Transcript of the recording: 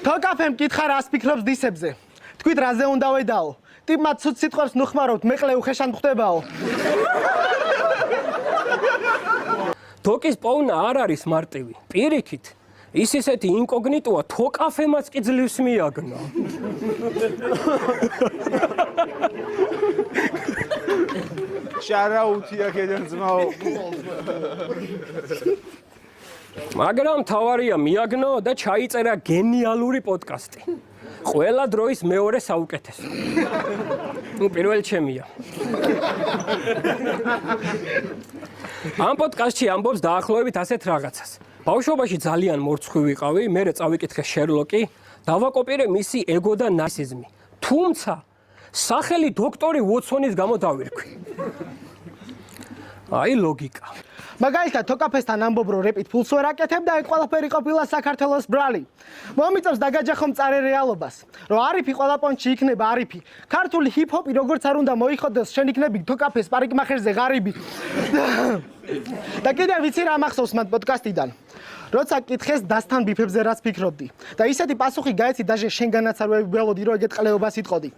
თოკაფემ კითხა რას ფიქრობს დისებზე. თქვით რაზე უნდა ვედაო. ტიპმა ცუდ სიტყვებს ნუხმარავთ, მეყლე უხეშად ხდებაო. თოკის პოვნა არ არის მარტივი. პირიქით, ის ისეთი ინკოგნიტოა, თოკაფემაც კი ძლივს მიაგნა. შარაუთია ქედან ძმაო. მაგრამ თავარია მიაგნო და ჩაიწერა გენიალური პოდკასტი. ყველა დროის მეორე საუკეთესო. პირველი ჩემია. ამ პოდკასტში ამბობს დაახლოებით ასეთ რაღაცას. ბავშვობაში ძალიან მორცხვი ვიყავი, მერე წავიკითხე შერლოკი, დავაკოპირე მისი ეგო და ნარციზმი. თუმცა სახელი დოქტორი უოტსონის გამო დავირქვი. აი ლოგიკა. მაგალითად თოკაფესთან ამბობ რომ რეპით ფულს ვერ აკეთებ და ეგ ყველაფერი ყოფილა საქართველოს ბრალი. მომიწევს დაგაჯახო მწარე რეალობას, რომ არიფი ყველა პონჩი იქნება არიფი. ქართული ჰიპ-ჰოპი როგორც არ უნდა მოიხოდეს, შენ იქნები თოკაფეს პარიკმახერზე ღარიბი. და კიდევ ვიცი რა მახსოვს მათ პოდკასტიდან. როცა კითხეს დასთან ბიფებზე რაც ფიქრობდი და ისეთი პასუხი გაეცი დაჟე შენგანაც არ ვებელოდი რომ ეგეთ ყლეობას იტყოდი.